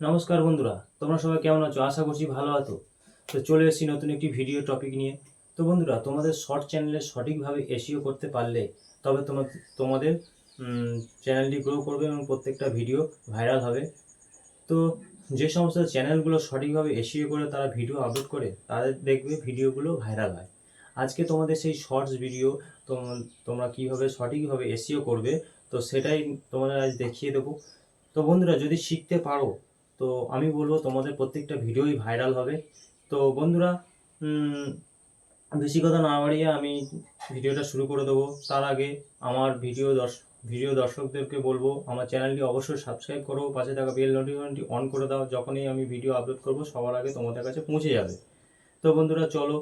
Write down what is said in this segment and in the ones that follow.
নমস্কার বন্ধুরা, তোমরা সবাই কেমন আছো? আশা করছি ভালো আছো। তো চলে এসেছি নতুন একটি ভিডিও টপিক নিয়ে। তো বন্ধুরা, তোমাদের শর্ট চ্যানেলে সঠিকভাবে এসইও করতে পারলে তবে তোমাদের চ্যানেলটি গ্রো করবে এবং প্রত্যেকটা ভিডিও ভাইরাল হবে। তো যে সমস্ত চ্যানেলগুলো সঠিকভাবে এসইও করে তারা ভিডিও আপলোড করে তাদের দেখবে ভিডিওগুলো ভাইরাল হয়। আজকে তোমাদের সেই শর্টস ভিডিও তোমরা কীভাবে সঠিকভাবে এসইও করবে, তো সেটাই তোমাদের আজ দেখিয়ে দেবো। তো বন্ধুরা, যদি শিখতে পারো তো আমি বলবো তোমাদের প্রত্যেকটা ভিডিওই ভাইরাল হবে। তো বন্ধুরা, বেশি কথা না বাড়িয়ে আমি ভিডিওটা শুরু করে দেবো। তার আগে আমার ভিডিও দর্শকদেরকে বলবো আমার চ্যানেলটি অবশ্যই সাবস্ক্রাইব করো, পাশে থাকা বেল নোটিফিকেশনটি অন করে দাও। যখনই আমি ভিডিও আপলোড করব সবার আগে তোমাদের কাছে পৌঁছে যাবে। তো বন্ধুরা চলো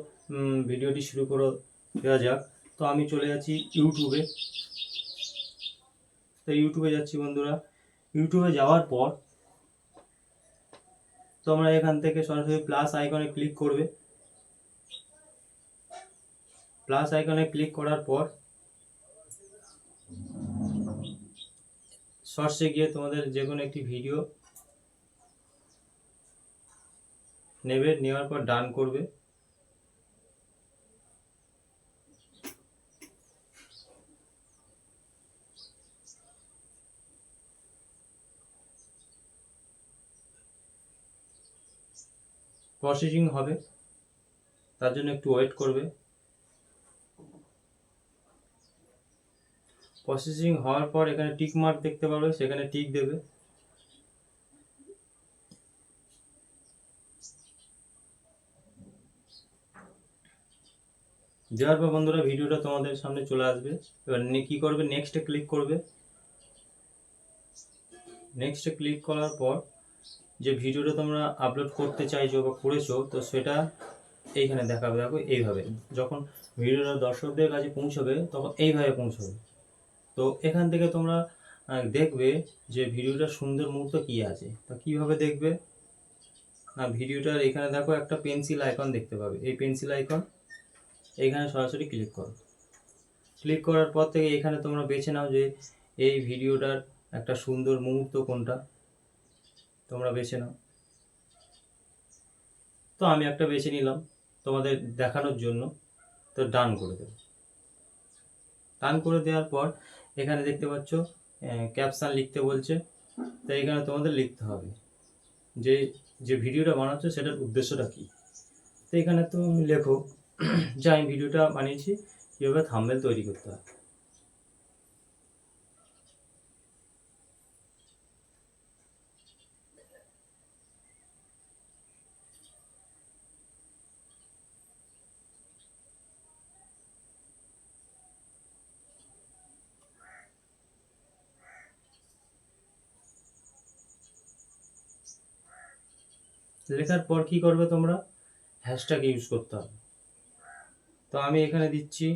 ভিডিওটি শুরু করে দেওয়া যাক। তো আমি চলে যাচ্ছি ইউটিউবে। তো ইউটিউবে যাচ্ছি বন্ধুরা। ইউটিউবে যাওয়ার পর তোমরা এখান থেকে সরাসরি প্লাস আইকনে ক্লিক করবে। প্লাস আইকনে ক্লিক করার পর শর্টসে গিয়ে তোমাদের যে কোনো একটি ভিডিও নেবে, নেওয়ার পর ডান করবে। প্রসেসিং হবে, তার জন্য একটু ওয়েট করবে। প্রসেসিং হওয়ার পর এখানে টিক মার্ক দেখতে পাবে, সেখানে টিক দেবে। দেওয়ার পর বন্ধুরা ভিডিওটা তোমাদের সামনে চলে আসবে। এবার কি করবে, নেক্সটে ক্লিক করবে। নেক্সটে ক্লিক করার পর যে ভিডিওটা তোমরা আপলোড করতে চাইছো বা করেছো, তো সেটা এইখানে দেখাবে। দেখো এইভাবে যখন ভিডিওটা দর্শকদের কাছে পৌঁছবে তখন এইভাবে পৌঁছবে। তো এখান থেকে তোমরা দেখবে যে ভিডিওটার সুন্দর মুহূর্ত কী আছে। তো কীভাবে দেখবে না, ভিডিওটার এখানে দেখো একটা পেন্সিল আইকন দেখতে পাবে। এই পেন্সিল আইকন এইখানে সরাসরি ক্লিক করো। ক্লিক করার পর থেকে এখানে তোমরা বেছে নাও যে এই ভিডিওটার একটা সুন্দর মুহূর্ত কোনটা, তোমরা বেছে নাও। তো আমি একটা বেছে নিলাম তোমাদের দেখানোর জন্য। তো ডান করে দেবো। ডান করে দেওয়ার পর এখানে দেখতে পাচ্ছ ক্যাপশন লিখতে বলছে। তো এখানে তোমাদের লিখতে হবে যে যে ভিডিওটা বানাচ্ছ সেটার উদ্দেশ্যটা কী। তো এখানে তুমি লেখো যে আমি ভিডিওটা বানিয়েছি কীভাবে থাম্বনেল তৈরি করতে হয়। লেখার পর কি করবে তোমরা, হ্যাশট্যাগ ইউজ করতে হবে। তো আমি এখানে দিচ্ছি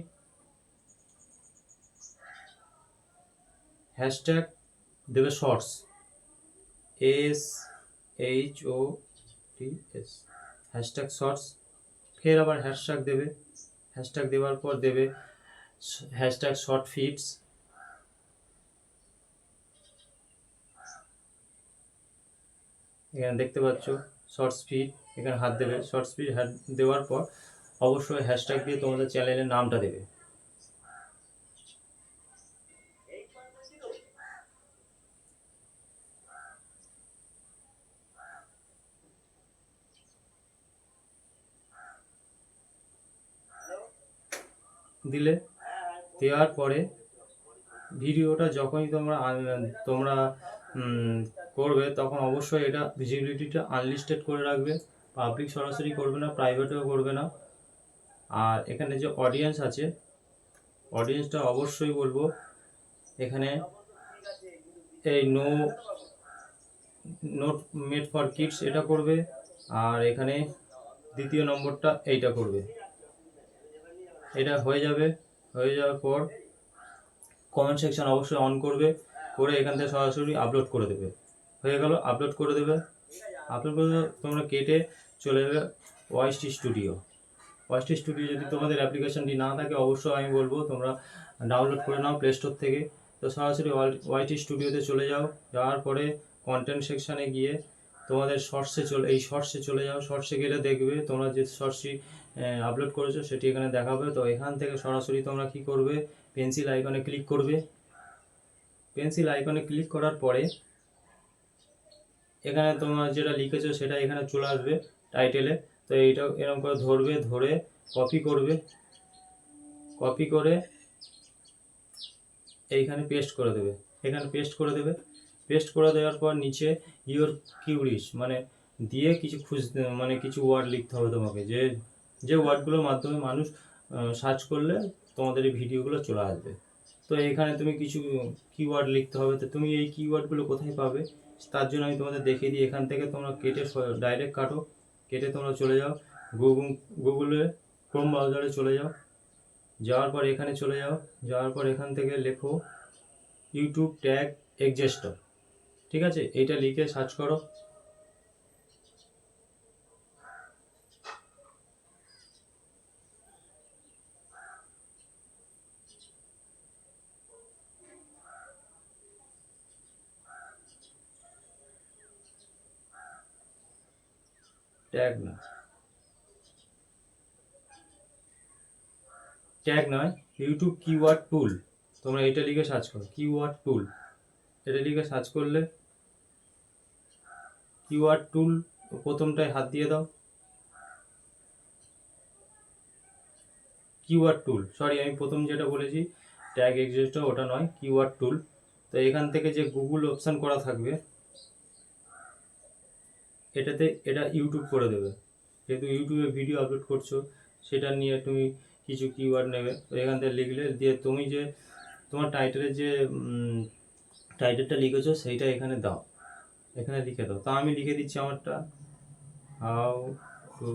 হ্যাশট্যাগ দেবে শর্টস, SHOTS, হ্যাশট্যাগ শর্টস। ফের আবার হ্যাশট্যাগ দেবে। হ্যাশট্যাগ দেওয়ার পর দেবে হ্যাশট্যাগ শর্ট ফিডস। এখানে দেখতে পাচ্ছ শর্টস ফিড, এখানে হাত দেবে। শর্টস ফিড হাত দেওয়ার পর অবশ্যই হ্যাশট্যাগ দিয়ে তোমাদের চ্যানেলের নামটা দেবে। দিলে, দেওয়ার পরে ভিডিওটা যখনই তোমরা করবে তখন অবশ্যই এটা ভিজিবিলিটিটা আনলিস্টেড করে রাখবে। পাবলিক সরাসরি করবে না, প্রাইভেটেও করবে না। আর এখানে যে অডিয়েন্স আছে, অডিয়েন্সটা অবশ্যই বলবো এখানে এই নোট মেড ফর কিডস এটা করবে। আর এখানে দ্বিতীয় নম্বরটা এইটা করবে। এটা হয়ে যাবে। হয়ে যাওয়ার পর কমেন্ট সেকশন অবশ্যই অন করবে, করে এখান থেকে সরাসরি আপলোড করে দেবে। হয়ে গেল, আপলোড করে দেবে। আপলোড করে তোমরা কেটে চলে যাবে ওয়াইটি স্টুডিও। ওয়াইটি স্টুডিও যদি তোমাদের অ্যাপ্লিকেশনটি না থাকে অবশ্যই আমি বলবো তোমরা ডাউনলোড করে নাও প্লে স্টোর থেকে। তো সরাসরি ওয়াইটি স্টুডিওতে চলে যাও। যাওয়ার পরে কন্টেন্ট সেকশানে গিয়ে তোমাদের এই শর্টসে চলে যাও। শর্টসে গেলে দেখবে তোমরা যে শর্টসটি আপলোড করেছো সেটি এখানে দেখাবে। তো এখান থেকে সরাসরি তোমরা কি করবে, পেন্সিল আইকনে ক্লিক করবে। পেন্সিল আইকনে ক্লিক করার পরে এখানে তোমরা যেটা লিখেছো সেটা এখানে চলে আসবে টাইটেলে। তো এইটা এরকম করে ধরবে, ধরে কপি করবে, কপি করে এইখানে পেস্ট করে দেবে। এখানে পেস্ট করে দেবে। পেস্ট করে দেওয়ার পর নিচে ইওর কিউরিজ মানে দিয়ে কিছু মানে কিছু ওয়ার্ড লিখতে হবে তোমাকে, যে যে ওয়ার্ডগুলোর মাধ্যমে মানুষ সার্চ করলে তোমাদের এই ভিডিওগুলো চলে আসবে। তো এখানে তুমি কিছু কিওয়ার্ড লিখতে হবে। তো তুমি এই কিওয়ার্ডগুলো কোথায় পাবে তার জন্য আমি তোমাদের দেখিয়ে দিই। এখান থেকে তোমরা কেটে ডাইরেক্ট কাটো, কেটে তোমরা চলে যাও গুগলে ক্রোম ব্রাউজারে চলে যাও। যাওয়ার পর এখানে চলে যাও, যাওয়ার পর এখান থেকে লেখো ইউটিউব ট্যাগ এক্সজেস্টর। ঠিক আছে, এইটা লিখে সার্চ করো। ট্যাগ না, ট্যাগ নয়, ইউটিউব কিওয়ার্ড টুল। তোমরা এটা লিখে সার্চ করো, কিওয়ার্ড টুল। এটা লিখে সার্চ করলে কিওয়ার্ড টুল প্রথমটায় হাত দিয়ে দাও। কিওয়ার্ড টুল, সরি আমি প্রথম যেটা বলেছি ট্যাগ এক্সিস্টার ওটা নয়, কিওয়ার্ড টুল। তো এখান থেকে যে গুগল অপশান করা থাকবে এটাতে এটা ইউটিউব করে দেবে। যেহেতু ইউটিউবে ভিডিও আপলোড করছো সেটা নিয়ে তুমি কিছু কিওয়ার্ড নেবে। তো এখান থেকে লিখলে দিয়ে তুমি যে তোমার টাইটেলের যে টাইটেলটা লিখেছো সেইটা এখানে দাও, এখানে লিখে দাও। তা আমি লিখে দিচ্ছি আমারটা, হাউ টু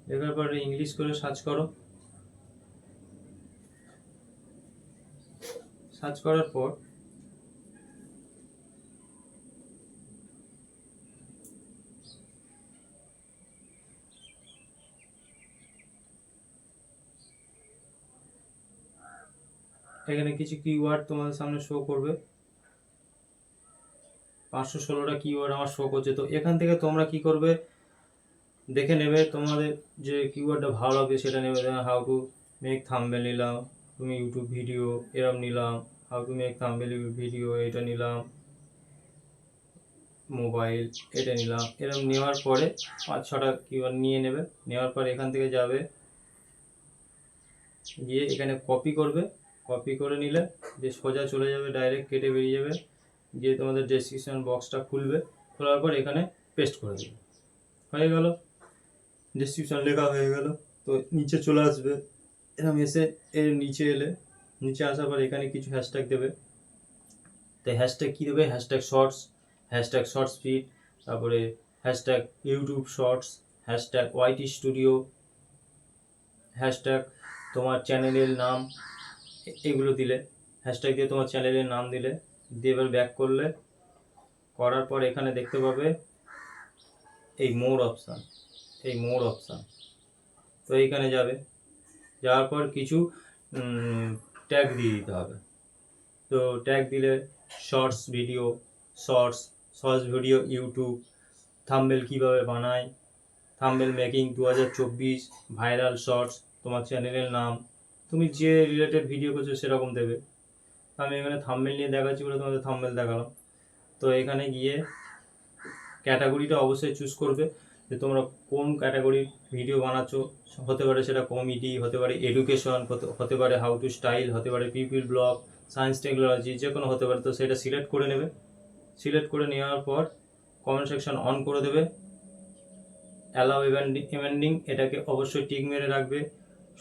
লেখার পরে ইংলিশ করে সার্চ করো। সার্চ করার পর এখানে কিছু কিওয়ার্ড তোমাদের সামনে শো করবে। 516টা কিওয়ার্ড আমার শো করছে। তো এখান থেকে তোমরা কি করবে দেখে নেবে, তোমাদের যে কিওয়ার্ডটা ভালো লাগবে সেটা নেবে। হাউ টু মেক থাম্বনেল নিলাম, তুমি ইউটিউব ভিডিও এরম নিলাম, how to make thumbnail video এটা নিলাম, মোবাইল এটা নিলাম। এরম নেওয়ার পরে 5-6টা কিওয়ার্ড নিয়ে নেবে। নেওয়ার পর এখান থেকে যাবে, গিয়ে এখানে কপি করবে। কপি করে নিলে যে সোজা চলে যাবে, ডাইরেক্ট কেটে বেরিয়ে যাবে, গিয়ে তোমাদের ডেসক্রিপশন বক্সটা খুলবে। খোলার পর এখানে পেস্ট করে দেবে, হয়ে গেল, ডেসক্রিপশন লেখা হয়ে গেল। তো নিচে চলে আসবে, এরকম এসে এর নিচে এলে, নিচে আসার পর এখানে কিছু হ্যাশট্যাগ দেবে। তো হ্যাশট্যাগ কী দেবে, হ্যাশট্যাগ শর্টস ফিড, তারপরে hashtag YouTube shorts, hashtag YT studio, hashtag তোমার চ্যানেলের নাম, এগুলো দিলে, হ্যাশট্যাগ দিয়ে তোমার চ্যানেলের নাম দিলে, দিয়ে এবার ব্যাক করলে, করার পর এখানে দেখতে পাবে এই মোর অপশান, এই মোর অপশান। তো এইখানে যাবে, যাওয়ার পর কিছু ট্যাগ দিয়ে দিতে হবে। তো ট্যাগ দিলে shorts video, shorts video YouTube, thumbnail কীভাবে বানায়, থাম্বনেল মেকিং 2024, ভাইরাল শর্টস, তোমার চ্যানেলের নাম, তুমি যে রিলেটেড ভিডিও করছো সেরকম দেবে। আমি এখানে থাম্বনেল নিয়ে দেখাচ্ছি বলে তোমাদের থাম্বনেল দেখালাম। তো এখানে গিয়ে ক্যাটাগরিটা অবশ্যই চুজ করবে যে তোমরা কোন ক্যাটাগরির ভিডিও বানাচ্ছো। হতে পারে সেটা কমেডি, হতে পারে এডুকেশন, হতে পারে হাউ টু স্টাইল, হতে পারে পিপল ব্লগ, সায়েন্স টেকনোলজি, যে কোনো হতে পারে। তো সেটা সিলেক্ট করে নেবে। সিলেক্ট করে নেওয়ার পর কমেন্ট সেকশন অন করে দেবে। অ্যালাউ ইভেন্ডিং এটাকে অবশ্যই টিক মেরে রাখবে।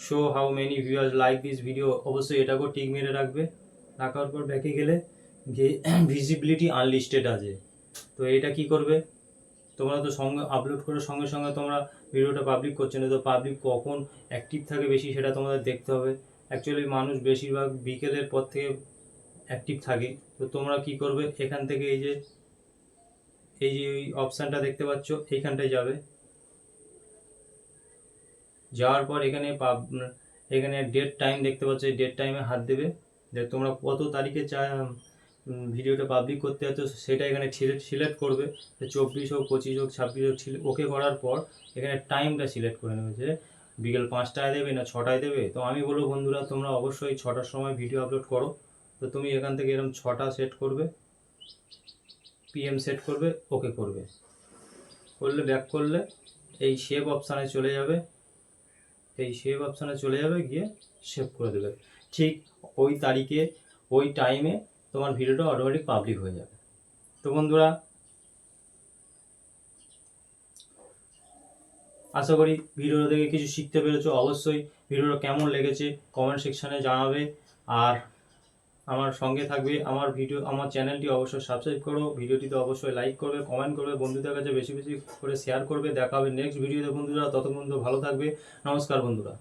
Show how many viewers like this video, অবশ্যই এটাকেও টিক মেরে রাখবে। রাখার পর ব্যাকে গেলে ভিজিবিলিটি আনলিস্টেড আছে। তো এটা কি করবে, তোমরা তো সঙ্গে আপলোড করার সঙ্গে সঙ্গে তোমরা ভিডিওটা পাবলিক করছো না। তো পাবলিক কখন অ্যাক্টিভ থাকে বেশি সেটা তোমাদের দেখতে হবে। অ্যাকচুয়ালি মানুষ বেশিরভাগ বিকেলের পর থেকে অ্যাক্টিভ থাকে। তো তোমরা কি করবে, এখান থেকে এই যে এই যে ওই অপশানটা দেখতে পাচ্ছ এইখানটায় যাবে, যাওয়ার পর এখানে ডেট টাইম দেখতে পাচ্ছ, এই ডেট টাইমে হাত দেবে, যে তোমরা কত তারিখে ভিডিওটা পাবলিক করতে যাচ্ছ সেটা এখানে সিলেক্ট করবে, 24 হোক 25 হোক 26 হোক। ওকে করার পর এখানে টাইমটা সিলেক্ট করে নেবে, যে বিকেল 5টায় দেবে না 6টায় দেবে। তো আমি বলবো বন্ধুরা তোমরা অবশ্যই 6টার সময় ভিডিও আপলোড করো। তো তুমি এখান থেকে এরকম 6টা সেট করবে, PM সেট করবে, ওকে করবে, করলে ব্যাক করলে এই সেভ অপশানে চলে যাবে, গিয়ে সেভ করে দেবে। ঠিক ওই তারিখে ওই টাইমে তোমার ভিডিওটা অটোমেটিক পাবলিক হয়ে যাবে। তো বন্ধুরা আশা করি ভিডিওটা দেখে কিছু শিখতে পেরেছো। অবশ্যই ভিডিওটা কেমন লেগেছে কমেন্ট সেকশানে জানাবে, আর আমার সঙ্গে থাকবে। আমার চ্যানেলটি অবশ্যই সাবস্ক্রাইব করো, ভিডিওটিতে অবশ্যই লাইক করবে, কমেন্ট করবে, বন্ধুদের কাছে বেশি বেশি করে শেয়ার করবে। দেখা হবে নেক্সট ভিডিওতে বন্ধুরা, ততক্ষণ ভালো থাকবে। নমস্কার বন্ধুরা।